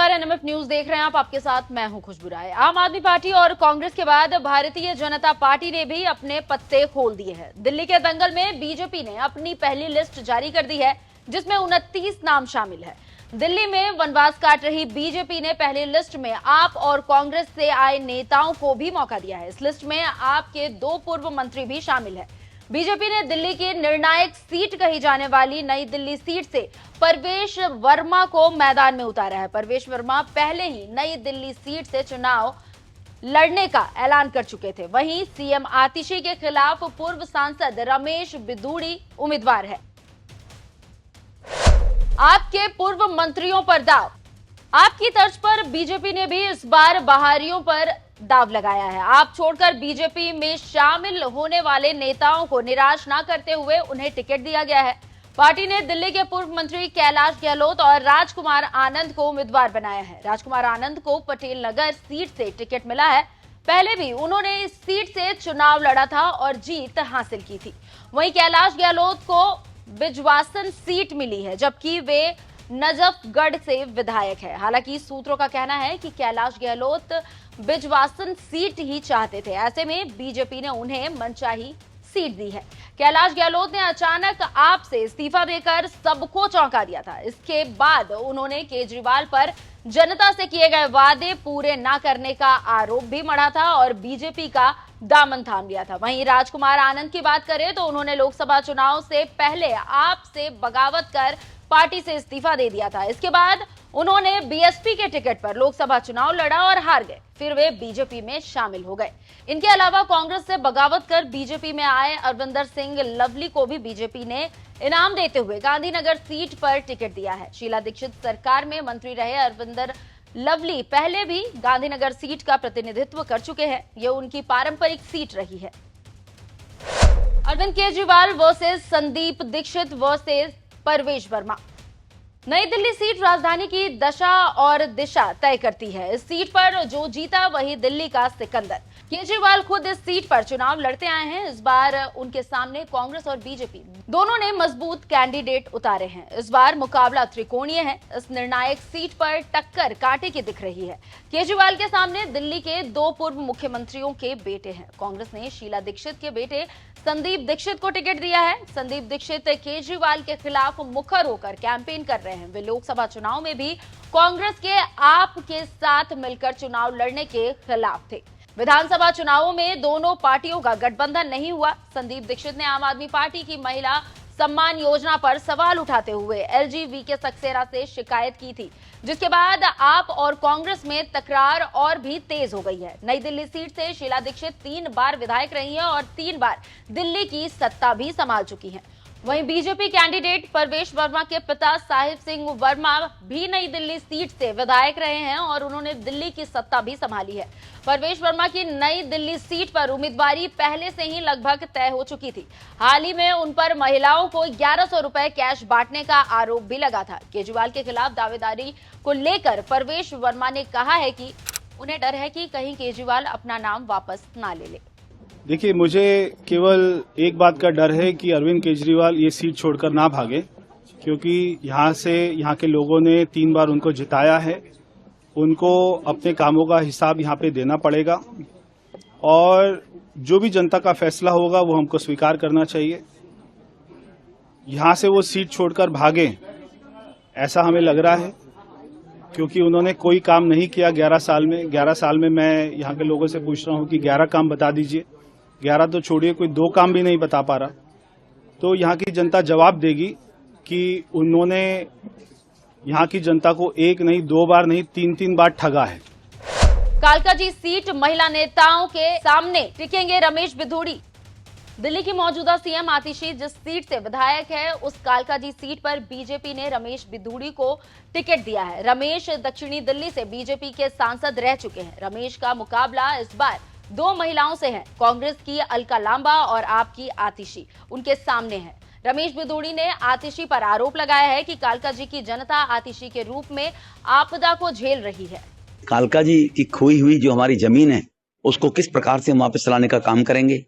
नमस्कार, NMF news देख रहे हैं आप। आपके साथ मैं हूं खुशबू राय। आम आदमी पार्टी और कांग्रेस के बाद भारतीय जनता पार्टी ने भी अपने पत्ते खोल दिए हैं। दिल्ली के दंगल में बीजेपी ने अपनी पहली लिस्ट जारी कर दी है, जिसमें 29 नाम शामिल है। दिल्ली में वनवास काट रही बीजेपी ने पहली लिस्ट में आप और कांग्रेस से आए नेताओं को भी मौका दिया है। इस लिस्ट में आप के 2 पूर्व मंत्री भी शामिल है। बीजेपी ने दिल्ली की निर्णायक सीट कही जाने वाली नई दिल्ली सीट से परवेश वर्मा को मैदान में उतारा है। परवेश वर्मा पहले ही नई दिल्ली सीट से चुनाव लड़ने का ऐलान कर चुके थे। वहीं सीएम आतिशी के खिलाफ पूर्व सांसद रमेश बिधूड़ी उम्मीदवार है। आपके पूर्व मंत्रियों पर दाव। आपकी तर्ज पर बीजेपी ने भी इस बार बाहरियों पर दाव लगाया है। आप छोड़कर बीजेपी में शामिल होने वाले नेताओं को निराश न करते हुए उन्हें टिकट दिया गया है। पार्टी ने दिल्ली के पूर्व मंत्री कैलाश गहलोत और राजकुमार आनंद को उम्मीदवार बनाया है। राजकुमार आनंद को पटेल नगर सीट से टिकट मिला है। पहले भी उन्होंने इस सीट से चुनाव लड़ा था और जीत हासिल की थी। वहीं कैलाश गहलोत को बिजवासन सीट मिली है, जबकि वे नजफगढ़ से विधायक है। हालांकि सूत्रों का कहना है कि कैलाश गहलोत बिजवासन सीट ही चाहते थे। ऐसे में बीजेपी ने उन्हें मनचाही सीट दी है। कैलाश गहलोत ने अचानक आप से इस्तीफा देकर सबको चौंका दिया था। इसके बाद उन्होंने केजरीवाल पर जनता से किए गए वादे पूरे न करने का आरोप भी मढ़ा था और बीजेपी का दामन थाम लिया था। वहीं राजकुमार आनंद की बात करें तो उन्होंने लोकसभा चुनाव से पहले आप से बगावत कर पार्टी से इस्तीफा दे दिया था। इसके बाद उन्होंने बीएसपी के टिकट पर लोकसभा चुनाव लड़ा और हार गए। फिर वे बीजेपी में शामिल हो गए। इनके अलावा कांग्रेस से बगावत कर बीजेपी में आए अरविंदर सिंह लवली को भी बीजेपी ने इनाम देते हुए गांधीनगर सीट पर टिकट दिया है। शीला दीक्षित सरकार में मंत्री रहे अरविंदर लवली पहले भी गांधीनगर सीट का प्रतिनिधित्व कर चुके हैं। ये उनकी पारंपरिक सीट रही है। अरविंद केजरीवाल वर्सेस संदीप दीक्षित वर्सेस परवेश वर्मा। नई दिल्ली सीट राजधानी की दशा और दिशा तय करती है। इस सीट पर जो जीता वही दिल्ली का सिकंदर। केजरीवाल खुद इस सीट पर चुनाव लड़ते आए हैं। इस बार उनके सामने कांग्रेस और बीजेपी दोनों ने मजबूत कैंडिडेट उतारे हैं। इस बार मुकाबला त्रिकोणीय है। इस निर्णायक सीट पर टक्कर कांटे की दिख रही है। केजरीवाल के सामने दिल्ली के 2 पूर्व मुख्यमंत्रियों के बेटे हैं। कांग्रेस ने शीला दीक्षित के बेटे संदीप दीक्षित को टिकट दिया है। संदीप दीक्षित केजरीवाल के खिलाफ मुखर होकर कैंपेन कर रहे हैं। वे लोकसभा चुनाव में भी कांग्रेस के आप के साथ मिलकर चुनाव लड़ने के खिलाफ थे। विधानसभा चुनावों में दोनों पार्टियों का गठबंधन नहीं हुआ। संदीप दीक्षित ने आम आदमी पार्टी की महिला सम्मान योजना पर सवाल उठाते हुए एलजी सक्सेना से शिकायत की थी, जिसके बाद आप और कांग्रेस में तकरार और भी तेज हो गई है। नई दिल्ली सीट से शीला दीक्षित 3 बार विधायक रही हैं और 3 बार दिल्ली की सत्ता भी संभाल चुकी हैं। वहीं बीजेपी कैंडिडेट परवेश वर्मा के पिता साहिब सिंह वर्मा भी नई दिल्ली सीट से विधायक रहे हैं और उन्होंने दिल्ली की सत्ता भी संभाली है। परवेश वर्मा की नई दिल्ली सीट पर उम्मीदवारी पहले से ही लगभग तय हो चुकी थी। हाल ही में उन पर महिलाओं को 1100 रुपए कैश बांटने का आरोप भी लगा था। केजरीवाल के खिलाफ दावेदारी को लेकर परवेश वर्मा ने कहा है कि उन्हें डर है कि कहीं केजरीवाल अपना नाम वापस ना ले ले। देखिए, मुझे केवल एक बात का डर है कि अरविंद केजरीवाल ये सीट छोड़कर ना भागे, क्योंकि यहाँ के लोगों ने 3 बार उनको जिताया है। उनको अपने कामों का हिसाब यहाँ पे देना पड़ेगा और जो भी जनता का फैसला होगा वो हमको स्वीकार करना चाहिए। यहाँ से वो सीट छोड़कर भागे ऐसा हमें लग रहा है, क्योंकि उन्होंने कोई काम नहीं किया 11 साल में। 11 साल में मैं यहाँ के लोगों से पूछ रहा हूँ कि 11 काम बता दीजिए। 11 तो छोड़िए, कोई 2 काम भी नहीं बता पा रहा। तो यहाँ की जनता जवाब देगी कि उन्होंने यहाँ की जनता को 1 नहीं 2 बार नहीं 3 बार ठगा है। कालकाजी सीट महिला नेताओं के सामने टिकेंगे रमेश बिधूड़ी। दिल्ली की मौजूदा सीएम आतिशी जिस सीट से विधायक है, उस कालकाजी सीट पर बीजेपी ने रमेश बिधूड़ी को टिकट दिया है। रमेश दक्षिणी दिल्ली से बीजेपी के सांसद रह चुके हैं। रमेश का मुकाबला इस बार 2 महिलाओं से है। कांग्रेस की अलका लांबा और आपकी आतिशी उनके सामने है। रमेश बिधूड़ी ने आतिशी पर आरोप लगाया है कि कालकाजी की जनता आतिशी के रूप में आपदा को झेल रही है। कालकाजी की खोई हुई जो हमारी जमीन है उसको किस प्रकार से हम वापस लाने का काम करेंगे।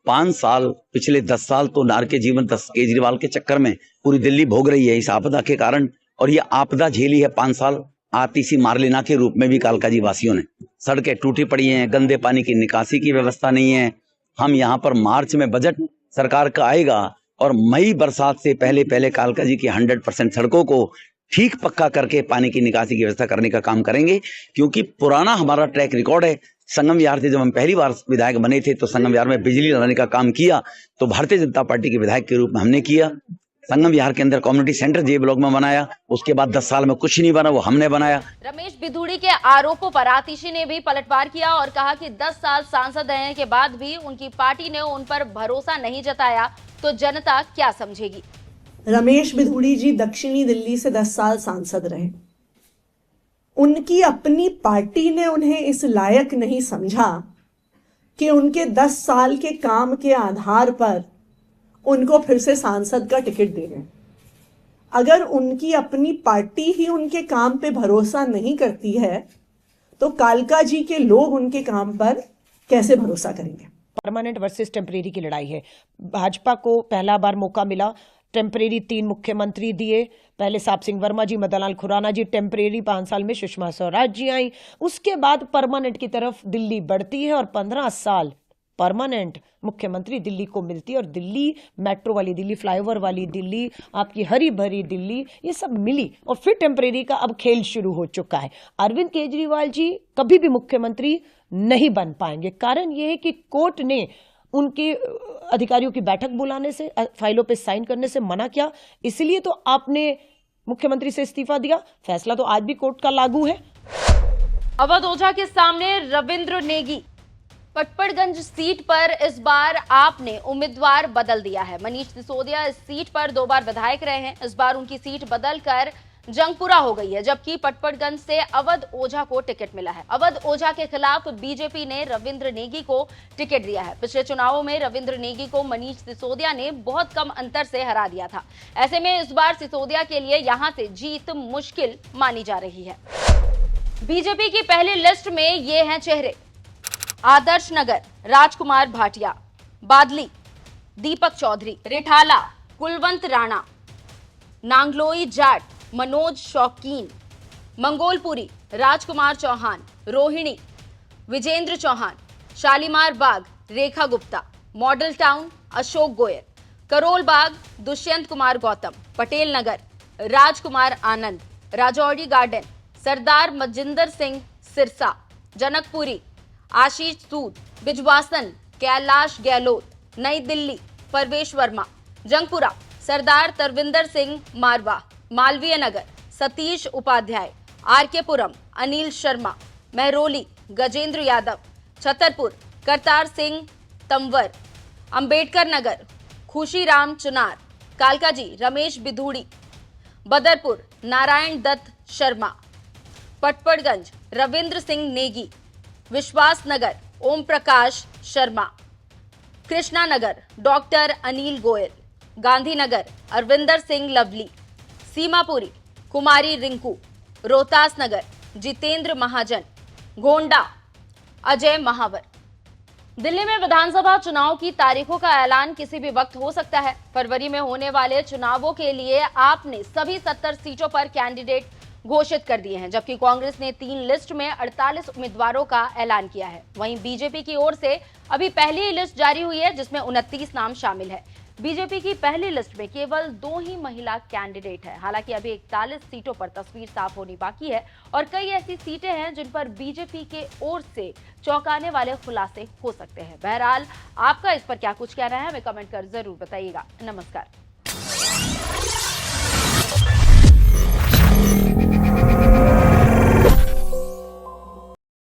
5 साल, पिछले 10 साल तो नार के जीवन केजरीवाल के चक्कर में पूरी दिल्ली भोग रही है इस आपदा के कारण, और ये आपदा झेली है 5 साल। आतिशी मारलेना के रूप में भी कालकाजी वासियों ने, सड़कें टूटी पड़ी हैं, गंदे पानी की निकासी की व्यवस्था नहीं है। हम यहाँ पर मार्च में बजट सरकार का आएगा और मई बरसात से पहले पहले कालकाजी की 100% सड़कों को ठीक पक्का करके पानी की निकासी की व्यवस्था करने का काम करेंगे। क्योंकि पुराना हमारा ट्रैक रिकॉर्ड है, संगम विहार से जब हम पहली बार विधायक बने थे तो संगम विहार में बिजली लगाने का काम किया तो भारतीय जनता पार्टी के विधायक के रूप में हमने किया। संगम विहार के अंदर कम्युनिटी सेंटर जे ब्लॉक में बनाया, उसके बाद 10 साल में कुछ नहीं बना, वो हमने बनाया। रमेश बिधूड़ी के आरोपों पर आतिशी ने भी पलटवार किया और कहा कि 10 साल सांसद रहने के बाद भी उनकी पार्टी ने उन पर भरोसा नहीं जताया तो जनता क्या समझेगी। रमेश बिधूड़ी जी दक्षिणी दिल्ली से 10 साल सांसद रहे, उनकी अपनी पार्टी ने उन्हें इस लायक नहीं समझा कि उनके 10 साल के काम के आधार पर उनको फिर से सांसद का टिकट दे दें। अगर उनकी अपनी पार्टी ही उनके काम पे भरोसा नहीं करती है तो कालका जी के लोग उनके काम पर कैसे भरोसा करेंगे। परमानेंट वर्सेस टेम्परेरी की लड़ाई है। भाजपा को पहला बार मौका मिला, टेम्परेरी 3 मुख्यमंत्री दिए, पहले साप सिंह वर्मा जी, मदन लाल खुराना जी, टेम्परेरी 5 साल में सुषमा स्वराज जी आई, उसके बाद परमानेंट की तरफ दिल्ली बढ़ती है और 15 साल परमानेंट मुख्यमंत्री दिल्ली को मिलती है। और दिल्ली मेट्रो वाली दिल्ली, फ्लाईओवर वाली दिल्ली, आपकी हरी भरी दिल्ली, ये सब मिली और फिर टेम्परेरी का अब खेल शुरू हो चुका है। अरविंद केजरीवाल जी कभी भी मुख्यमंत्री नहीं बन पाएंगे। कारण यह है कि कोर्ट ने उनके अधिकारियों की बैठक बुलाने से, फाइलों पे साइन करने से मना किया, इसलिए तो आपने मुख्यमंत्री से इस्तीफा दिया। फैसला तो आज भी कोर्ट का लागू है। अवध ओझा के सामने रविंद्र नेगी। पटपड़गंज सीट पर इस बार आपने उम्मीदवार बदल दिया है। मनीष सिसोदिया इस सीट पर 2 बार विधायक रहे हैं, इस बार उनकी सीट बदलकर जंगपुरा हो गई है, जबकि पटपड़गंज से अवध ओझा को टिकट मिला है। अवध ओझा के खिलाफ बीजेपी ने रविंद्र नेगी को टिकट दिया है। पिछले चुनावों में रविंद्र नेगी को मनीष सिसोदिया ने बहुत कम अंतर से हरा दिया था। ऐसे में इस बार सिसोदिया के लिए यहां से जीत मुश्किल मानी जा रही है। बीजेपी की पहली लिस्ट में ये हैं चेहरे: आदर्श नगर राजकुमार भाटिया, बादली दीपक चौधरी, रिठाला कुलवंत राणा, नांगलोई जाट मनोज शौकीन, मंगोलपुरी राजकुमार चौहान, रोहिणी विजेंद्र चौहान, शालीमार बाग रेखा गुप्ता, मॉडल टाउन अशोक गोयल, करोल बाग दुष्यंत कुमार गौतम, पटेल नगर राजकुमार आनंद, राजौरी गार्डन सरदार मजिंदर सिंह सिरसा, जनकपुरी आशीष सूद, बिजवासन कैलाश गहलोत, नई दिल्ली परवेश वर्मा, जंगपुरा सरदार तरविंदर सिंह मारवा, मालवीय नगर सतीश उपाध्याय, आरकेपुरम अनिल शर्मा, महरौली गजेंद्र यादव, छतरपुर करतार सिंह तंवर, अंबेडकर नगर खुशीराम चुनार, कालकाजी रमेश बिधूड़ी, बदरपुर नारायण दत्त शर्मा, पटपड़गंज रविंद्र सिंह नेगी, विश्वास नगर ओम प्रकाश शर्मा, कृष्णा नगर डॉक्टर अनिल गोयल, गांधीनगर अरविंदर सिंह लवली, सीमापुरी कुमारी रिंकू, रोहतास नगर जितेंद्र महाजन, गोंडा अजय महावर। दिल्ली में विधानसभा चुनाव की तारीखों का ऐलान किसी भी वक्त हो सकता है। फरवरी में होने वाले चुनावों के लिए आपने सभी 70 सीटों पर कैंडिडेट घोषित कर दिए हैं, जबकि कांग्रेस ने 3 लिस्ट में 48 उम्मीदवारों का ऐलान किया है। वहीं बीजेपी की ओर से अभी पहली ही लिस्ट जारी हुई है, जिसमें 29 नाम शामिल है। बीजेपी की पहली लिस्ट में केवल 2 ही महिला कैंडिडेट है। हालांकि अभी 41 सीटों पर तस्वीर साफ होनी बाकी है और कई ऐसी सीटें हैं जिन पर बीजेपी के ओर से चौंकाने वाले खुलासे हो सकते हैं। बहरहाल आपका इस पर क्या कुछ कहना है, हमें कमेंट कर जरूर बताइएगा। नमस्कार।